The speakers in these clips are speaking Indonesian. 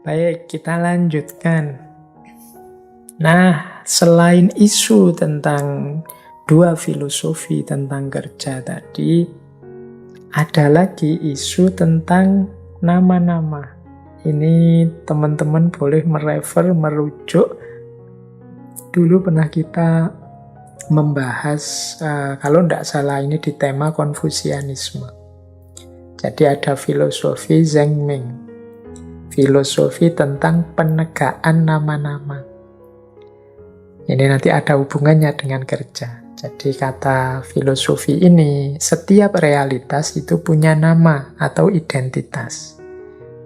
Baik, kita lanjutkan. Nah, selain isu tentang dua filosofi tentang kerja tadi, ada lagi isu tentang nama-nama. Ini teman-teman boleh merujuk. Dulu pernah kita membahas, kalau tidak salah ini di tema Konfusianisme. Jadi ada filosofi Zhengming, filosofi tentang penegaan nama-nama. Ini nanti ada hubungannya dengan kerja. Jadi kata filosofi ini, setiap realitas itu punya nama atau identitas.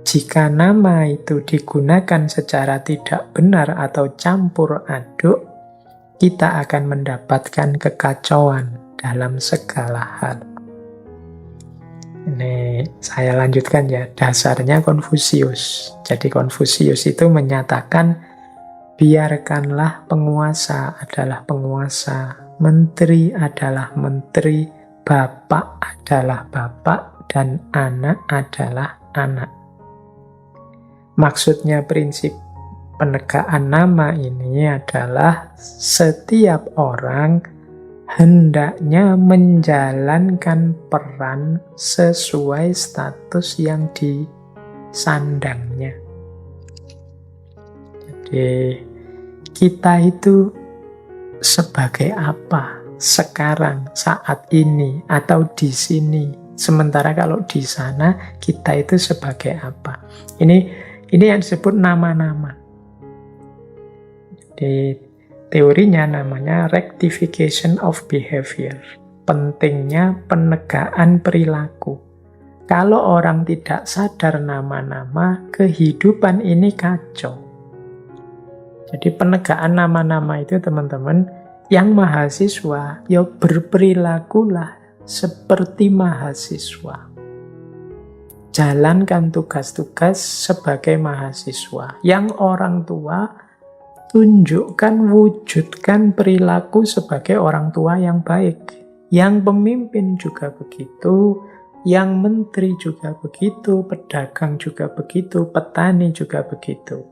Jika nama itu digunakan secara tidak benar atau campur aduk, kita akan mendapatkan kekacauan dalam segala hal. Ini saya lanjutkan ya, dasarnya Konfusius. Jadi Konfusius itu menyatakan, biarkanlah penguasa adalah penguasa, menteri adalah menteri, bapak adalah bapak, dan anak adalah anak. Maksudnya prinsip penegaan nama ini adalah setiap orang hendaknya menjalankan peran sesuai status yang disandangnya. Jadi kita itu sebagai apa sekarang, saat ini, atau di sini. Sementara kalau di sana, kita itu sebagai apa. Ini yang disebut nama-nama. Di teorinya namanya rectification of behavior. Pentingnya penegaan perilaku. Kalau orang tidak sadar nama-nama, kehidupan ini kacau. Jadi penegaan nama-nama itu teman-teman, yang mahasiswa, ya berperilakulah seperti mahasiswa. Jalankan tugas-tugas sebagai mahasiswa. Yang orang tua, tunjukkan, wujudkan perilaku sebagai orang tua yang baik. Yang pemimpin juga begitu, yang menteri juga begitu, pedagang juga begitu, petani juga begitu.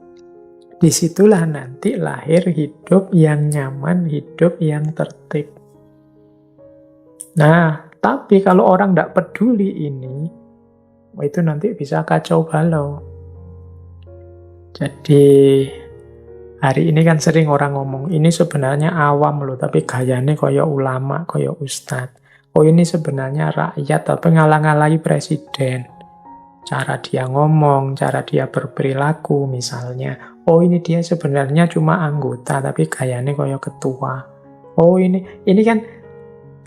Disitulah nanti lahir hidup yang nyaman, hidup yang tertib. Nah, tapi kalau orang tidak peduli ini, itu nanti bisa kacau balau. Jadi hari ini kan sering orang ngomong, ini sebenarnya awam loh, tapi gayanya kaya ulama, kaya ustadz. Oh ini sebenarnya rakyat, tapi ngalang-alangi presiden. Cara dia ngomong, cara dia berperilaku misalnya. Oh ini dia sebenarnya cuma anggota, tapi gayanya kaya ketua. Oh ini kan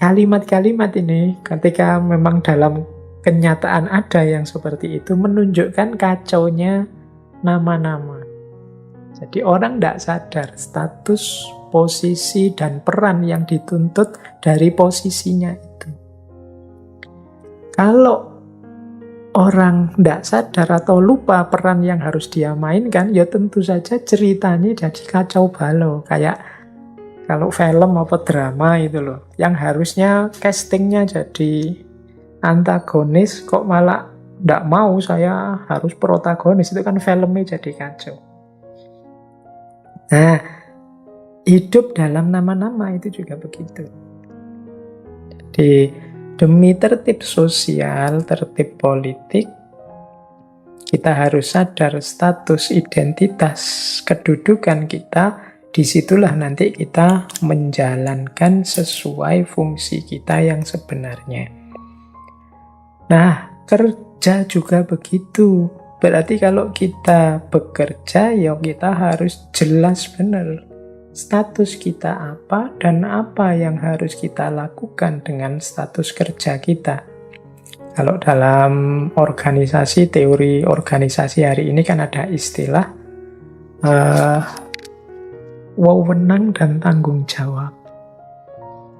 kalimat-kalimat ini ketika memang dalam kenyataan ada yang seperti itu, menunjukkan kacaunya nama-nama. Jadi orang tidak sadar status, posisi, dan peran yang dituntut dari posisinya itu. Kalau orang tidak sadar atau lupa peran yang harus dia mainkan, ya tentu saja ceritanya jadi kacau balau. Kayak kalau film apa drama itu loh, yang harusnya castingnya jadi antagonis, kok malah tidak mau, saya harus protagonis, itu kan filmnya jadi kacau. Nah, hidup dalam nama-nama itu juga begitu. Jadi demi tertib sosial, tertib politik, kita harus sadar status, identitas, kedudukan kita. Disitulah nanti kita menjalankan sesuai fungsi kita yang sebenarnya. Nah, kerja juga begitu. Berarti kalau kita bekerja, ya kita harus jelas benar status kita apa dan apa yang harus kita lakukan dengan status kerja kita. Kalau dalam organisasi, teori organisasi hari ini kan ada istilah wewenang dan tanggung jawab.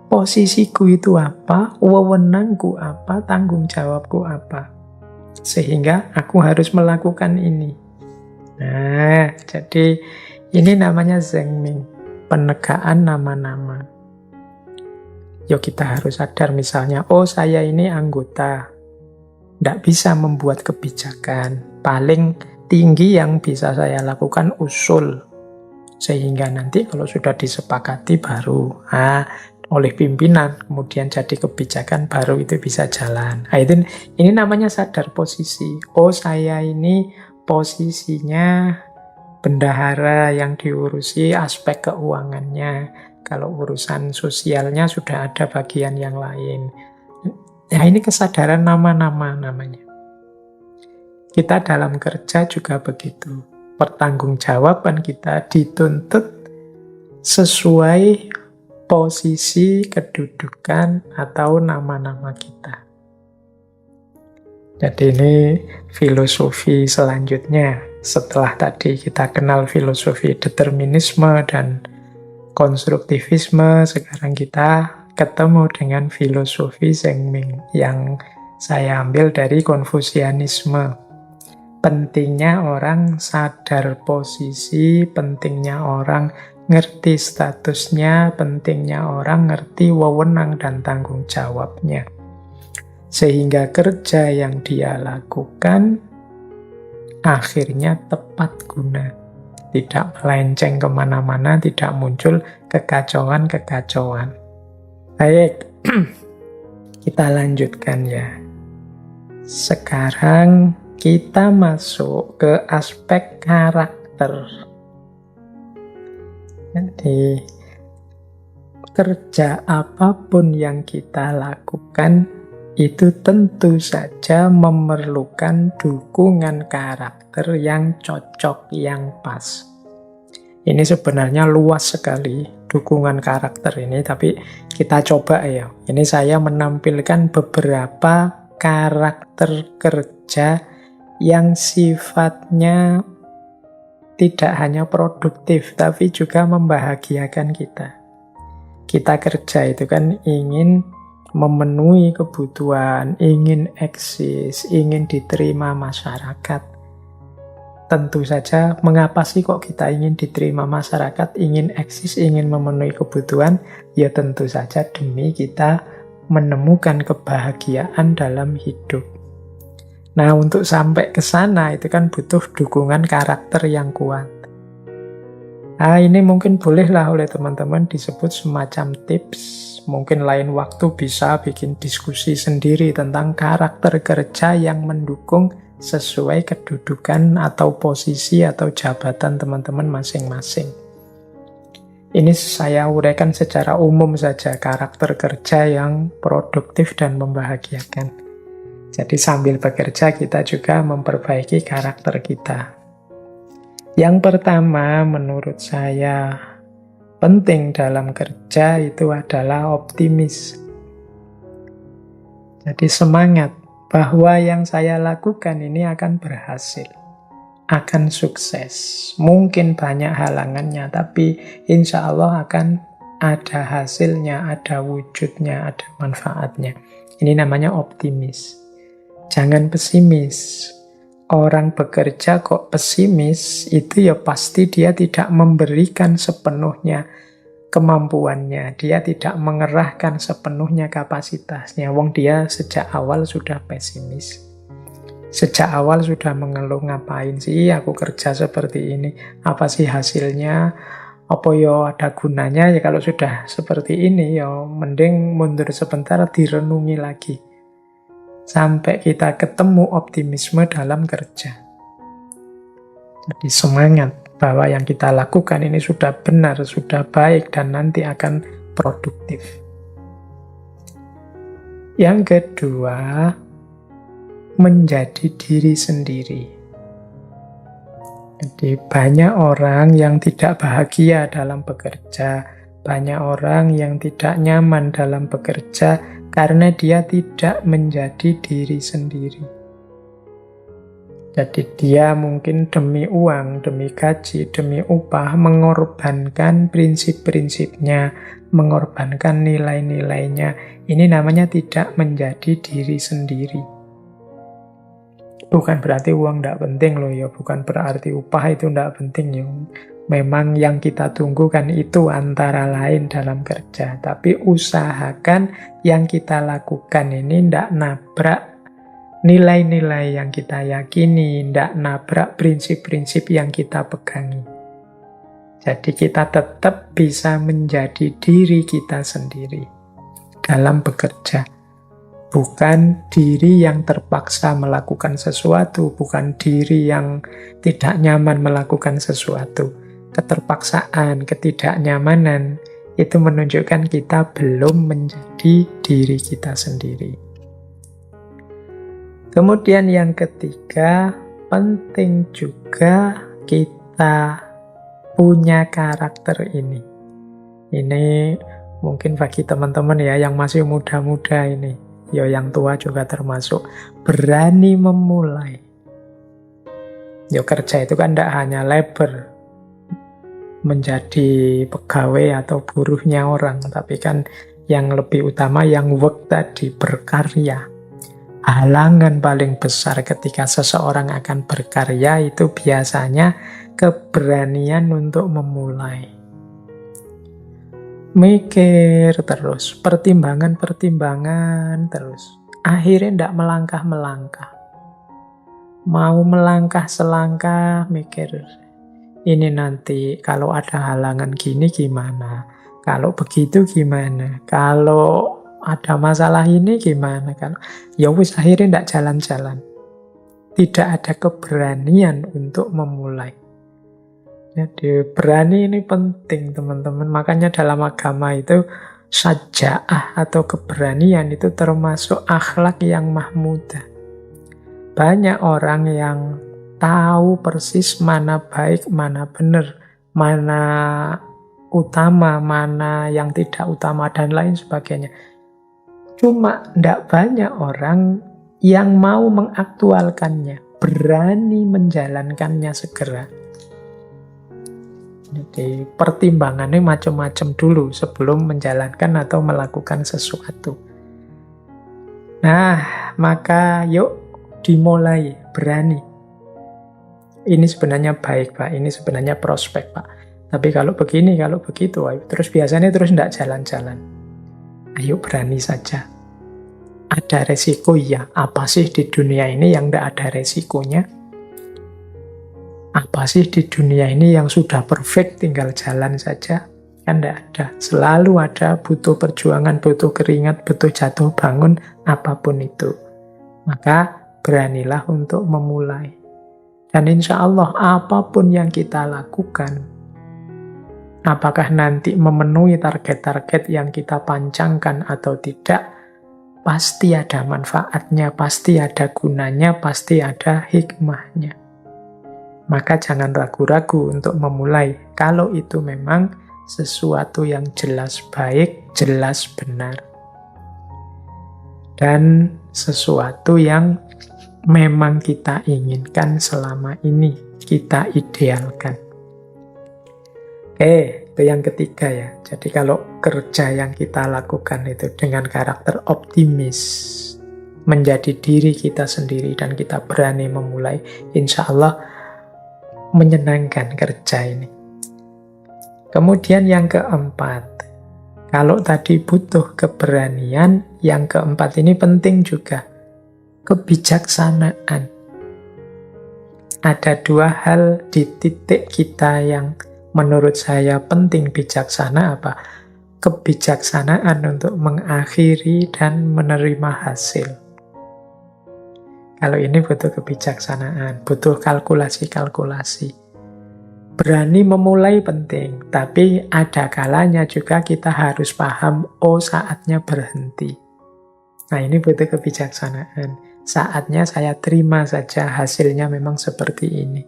Posisiku itu apa, wewenangku apa, tanggung jawabku apa. Sehingga aku harus melakukan ini. Nah, jadi ini namanya Zhengming, penegaan nama-nama. Yo kita harus sadar misalnya, oh saya ini anggota, tidak bisa membuat kebijakan. Paling tinggi yang bisa saya lakukan usul. Sehingga nanti kalau sudah disepakati baru oleh pimpinan, kemudian jadi kebijakan, baru itu bisa jalan. Ini namanya sadar posisi. Oh, saya ini posisinya bendahara yang diurusi aspek keuangannya. Kalau urusan sosialnya sudah ada bagian yang lain. Ya, ini kesadaran nama-nama namanya. Kita dalam kerja juga begitu. Pertanggungjawaban kita dituntut sesuai posisi, kedudukan, atau nama-nama kita. Jadi ini filosofi selanjutnya. Setelah tadi kita kenal filosofi determinisme dan konstruktivisme, sekarang kita ketemu dengan filosofi Zhengming yang saya ambil dari Konfusianisme. Pentingnya orang sadar posisi, pentingnya orang ngerti statusnya, pentingnya orang ngerti wewenang dan tanggung jawabnya. Sehingga kerja yang dia lakukan akhirnya tepat guna. Tidak melenceng kemana-mana, tidak muncul kekacauan-kekacauan. Baik, kita lanjutkan ya. Sekarang kita masuk ke aspek karakter. Jadi, kerja apapun yang kita lakukan itu tentu saja memerlukan dukungan karakter yang cocok, yang pas. Ini sebenarnya luas sekali dukungan karakter ini, tapi kita coba ya. Ini saya menampilkan beberapa karakter kerja yang sifatnya tidak hanya produktif, tapi juga membahagiakan kita. Kita kerja itu kan ingin memenuhi kebutuhan, ingin eksis, ingin diterima masyarakat. Tentu saja, mengapa sih kok kita ingin diterima masyarakat, ingin eksis, ingin memenuhi kebutuhan? Ya tentu saja demi kita menemukan kebahagiaan dalam hidup. Nah, untuk sampai ke sana itu kan butuh dukungan karakter yang kuat. Nah, ini mungkin bolehlah oleh teman-teman disebut semacam tips. Mungkin lain waktu bisa bikin diskusi sendiri tentang karakter kerja yang mendukung sesuai kedudukan atau posisi atau jabatan teman-teman masing-masing. Ini saya uraikan secara umum saja karakter kerja yang produktif dan membahagiakan. Jadi sambil bekerja kita juga memperbaiki karakter kita. Yang pertama menurut saya penting dalam kerja itu adalah optimis. Jadi semangat bahwa yang saya lakukan ini akan berhasil, akan sukses. Mungkin banyak halangannya, tapi insya Allah akan ada hasilnya, ada wujudnya, ada manfaatnya. Ini namanya optimis. Jangan pesimis. Orang bekerja kok pesimis, itu ya pasti dia tidak memberikan sepenuhnya kemampuannya. Dia tidak mengerahkan sepenuhnya kapasitasnya. Wong dia sejak awal sudah pesimis. Sejak awal sudah mengeluh, ngapain sih aku kerja seperti ini? Apa sih hasilnya? Apa ya ada gunanya? Ya kalau sudah seperti ini ya mending mundur sebentar, direnungi lagi. Sampai kita ketemu optimisme dalam kerja. Jadi semangat bahwa yang kita lakukan ini sudah benar, sudah baik, dan nanti akan produktif. Yang kedua, menjadi diri sendiri. Jadi banyak orang yang tidak bahagia dalam bekerja, banyak orang yang tidak nyaman dalam bekerja, karena dia tidak menjadi diri sendiri. Jadi dia mungkin demi uang, demi gaji, demi upah mengorbankan prinsip-prinsipnya, mengorbankan nilai-nilainya. Ini namanya tidak menjadi diri sendiri. Bukan berarti uang tidak penting loh ya, bukan berarti upah itu tidak penting ya. Memang yang kita tunggu kan itu antara lain dalam kerja. Tapi usahakan yang kita lakukan ini tidak nabrak nilai-nilai yang kita yakini, tidak nabrak prinsip-prinsip yang kita pegangi. Jadi kita tetap bisa menjadi diri kita sendiri dalam bekerja. Bukan diri yang terpaksa melakukan sesuatu, bukan diri yang tidak nyaman melakukan sesuatu. Keterpaksaan, ketidaknyamanan, itu menunjukkan kita belum menjadi diri kita sendiri. Kemudian yang ketiga, penting juga kita punya karakter ini. Ini mungkin bagi teman-teman ya yang masih muda-muda ini, ya yang tua juga termasuk, berani memulai. Ya kerja itu kan tidak hanya labor, menjadi pegawai atau buruhnya orang, tapi kan yang lebih utama yang work tadi, berkarya. Halangan paling besar ketika seseorang akan berkarya itu biasanya keberanian untuk memulai. Mikir terus, pertimbangan-pertimbangan terus. Akhirnya tidak melangkah-melangkah. Mau melangkah selangkah, mikir. Ini nanti kalau ada halangan gini gimana? Kalau begitu gimana? Kalau ada masalah ini gimana? Kalau ya wis akhirnya tidak jalan-jalan. Tidak ada keberanian untuk memulai. Jadi berani ini penting teman-teman. Makanya dalam agama itu syaja'ah atau keberanian itu termasuk akhlak yang mahmudah. Banyak orang yang tahu persis mana baik, mana benar, mana utama, mana yang tidak utama, dan lain sebagainya. Cuma tidak banyak orang yang mau mengaktualkannya, berani menjalankannya segera. Jadi pertimbangannya macam-macam dulu sebelum menjalankan atau melakukan sesuatu. Nah, maka yuk dimulai, berani. Ini sebenarnya baik, Pak. Ini sebenarnya prospek, Pak. Tapi kalau begini, kalau begitu, terus biasanya terus tidak jalan-jalan. Ayo berani saja. Ada resiko, ya. Apa sih di dunia ini yang tidak ada resikonya? Apa sih di dunia ini yang sudah perfect, tinggal jalan saja? Kan tidak ada. Selalu ada, butuh perjuangan, butuh keringat, butuh jatuh bangun, apapun itu. Maka beranilah untuk memulai. Dan insya Allah apapun yang kita lakukan, apakah nanti memenuhi target-target yang kita pancangkan atau tidak, pasti ada manfaatnya, pasti ada gunanya, pasti ada hikmahnya. Maka jangan ragu-ragu untuk memulai, kalau itu memang sesuatu yang jelas baik, jelas benar. Dan sesuatu yang memang kita inginkan selama ini, kita idealkan. Itu yang ketiga ya. Jadi kalau kerja yang kita lakukan itu dengan karakter optimis, menjadi diri kita sendiri dan kita berani memulai, insya Allah menyenangkan kerja ini. Kemudian yang keempat, kalau tadi butuh keberanian, yang keempat ini penting juga, kebijaksanaan. Ada dua hal di titik kita yang menurut saya penting bijaksana, apa? Kebijaksanaan untuk mengakhiri dan menerima hasil. Kalau ini butuh kebijaksanaan, butuh kalkulasi-kalkulasi. Berani memulai penting, tapi ada kalanya juga kita harus paham, saatnya berhenti. Nah, ini butuh kebijaksanaan. Saatnya saya terima saja hasilnya memang seperti ini.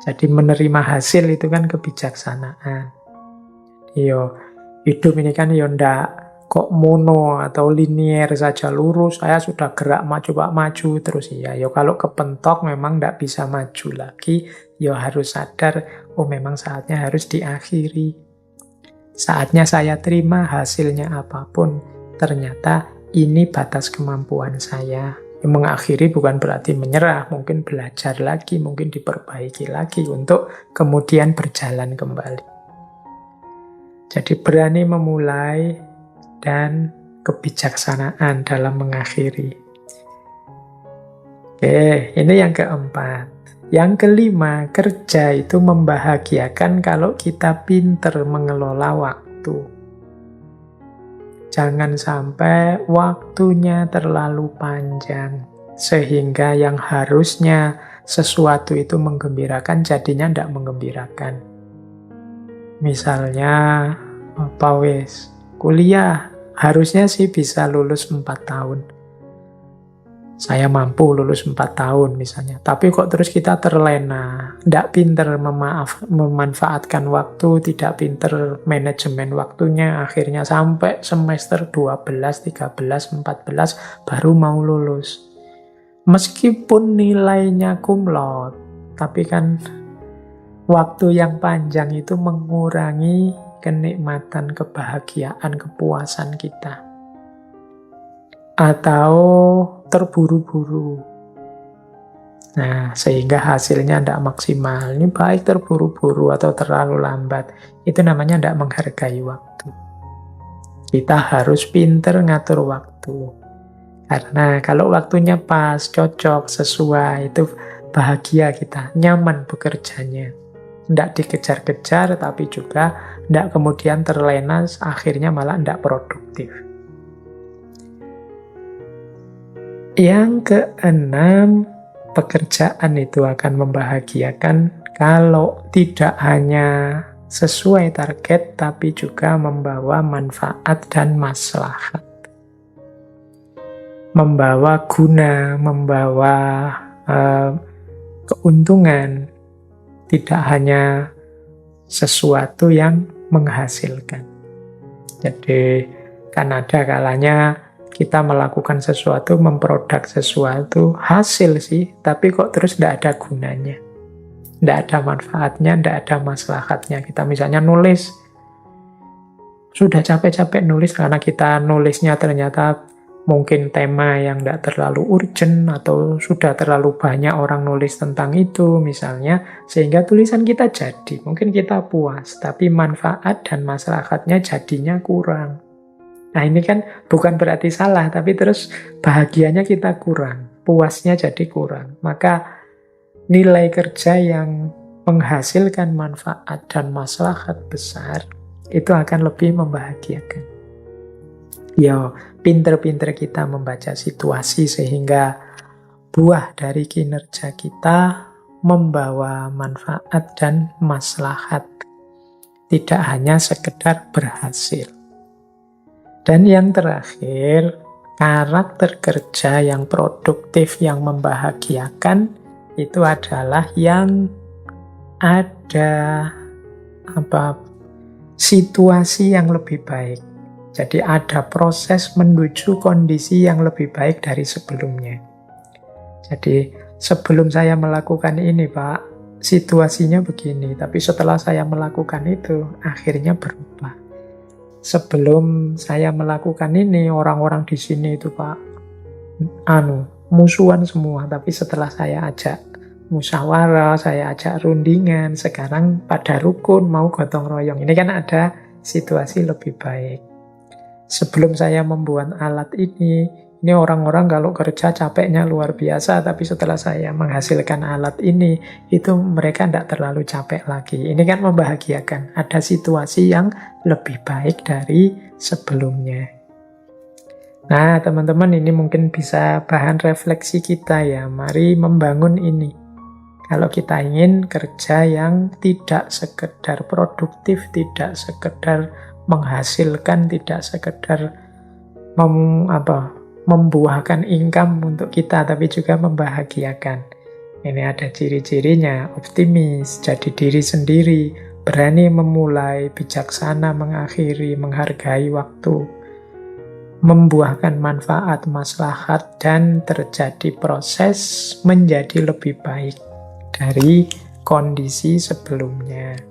Jadi menerima hasil itu kan kebijaksanaan. Hidup ini kan ndak kok mono atau linier saja, lurus, saya sudah gerak maju Pak, maju terus. Kalau kepentok memang ndak bisa maju lagi, harus sadar, memang saatnya harus diakhiri. Saatnya saya terima hasilnya apapun, ternyata ini batas kemampuan saya. Mengakhiri bukan berarti menyerah, mungkin belajar lagi, mungkin diperbaiki lagi untuk kemudian berjalan kembali. Jadi berani memulai dan kebijaksanaan dalam mengakhiri. Oke, ini yang keempat. Yang kelima, kerja itu membahagiakan kalau kita pinter mengelola waktu. Jangan sampai waktunya terlalu panjang, sehingga yang harusnya sesuatu itu menggembirakan, jadinya tidak menggembirakan. Misalnya, apa wis, kuliah, harusnya sih bisa lulus 4 tahun. Saya mampu lulus 4 tahun misalnya. Tapi kok terus kita terlena, tidak pinter memanfaatkan waktu, tidak pinter manajemen waktunya, akhirnya sampai semester 12, 13, 14 baru mau lulus. Meskipun nilainya cum laude, tapi kan waktu yang panjang itu mengurangi kenikmatan, kebahagiaan, kepuasan kita. Atau terburu-buru. Nah, sehingga hasilnya tidak maksimal. Ini baik terburu-buru atau terlalu lambat. Itu namanya tidak menghargai waktu. Kita harus pinter ngatur waktu. Karena kalau waktunya pas, cocok, sesuai, itu bahagia kita, nyaman bekerjanya. Tidak dikejar-kejar, tapi juga tidak kemudian terlena, akhirnya malah tidak produktif. Yang keenam, pekerjaan itu akan membahagiakan kalau tidak hanya sesuai target, tapi juga membawa manfaat dan maslahat. Membawa guna, membawa keuntungan, tidak hanya sesuatu yang menghasilkan. Jadi kan ada kalanya kita melakukan sesuatu, memproduk sesuatu, hasil sih, tapi kok terus tidak ada gunanya. Tidak ada manfaatnya, tidak ada maslahatnya. Kita misalnya nulis, sudah capek-capek nulis karena kita nulisnya ternyata mungkin tema yang tidak terlalu urgent, atau sudah terlalu banyak orang nulis tentang itu misalnya, sehingga tulisan kita jadi. Mungkin kita puas, tapi manfaat dan maslahatnya jadinya kurang. Nah ini kan bukan berarti salah, tapi terus bahagianya kita kurang, puasnya jadi kurang. Maka nilai kerja yang menghasilkan manfaat dan maslahat besar, itu akan lebih membahagiakan. Ya, pinter-pinter kita membaca situasi sehingga buah dari kinerja kita membawa manfaat dan maslahat. Tidak hanya sekedar berhasil. Dan yang terakhir, karakter kerja yang produktif, yang membahagiakan, itu adalah yang ada situasi yang lebih baik. Jadi ada proses menuju kondisi yang lebih baik dari sebelumnya. Jadi sebelum saya melakukan ini, Pak, situasinya begini, tapi setelah saya melakukan itu, akhirnya berubah. Sebelum saya melakukan ini, orang-orang di sini itu, Pak, musuhan semua. Tapi setelah saya ajak musyawarah, saya ajak rundingan, sekarang pada rukun, mau gotong royong. Ini kan ada situasi lebih baik. Sebelum saya membuat alat ini orang-orang kalau kerja capeknya luar biasa, tapi setelah saya menghasilkan alat ini, itu mereka tidak terlalu capek lagi. Ini kan membahagiakan. Ada situasi yang lebih baik dari sebelumnya. Nah, teman-teman, ini mungkin bisa bahan refleksi kita ya. Mari membangun ini. Kalau kita ingin kerja yang tidak sekedar produktif, tidak sekedar menghasilkan, tidak sekedar membuahkan income untuk kita, tapi juga membahagiakan. Ini ada ciri-cirinya: optimis, jadi diri sendiri, berani memulai, bijaksana mengakhiri, menghargai waktu, membuahkan manfaat, maslahat, dan terjadi proses menjadi lebih baik dari kondisi sebelumnya.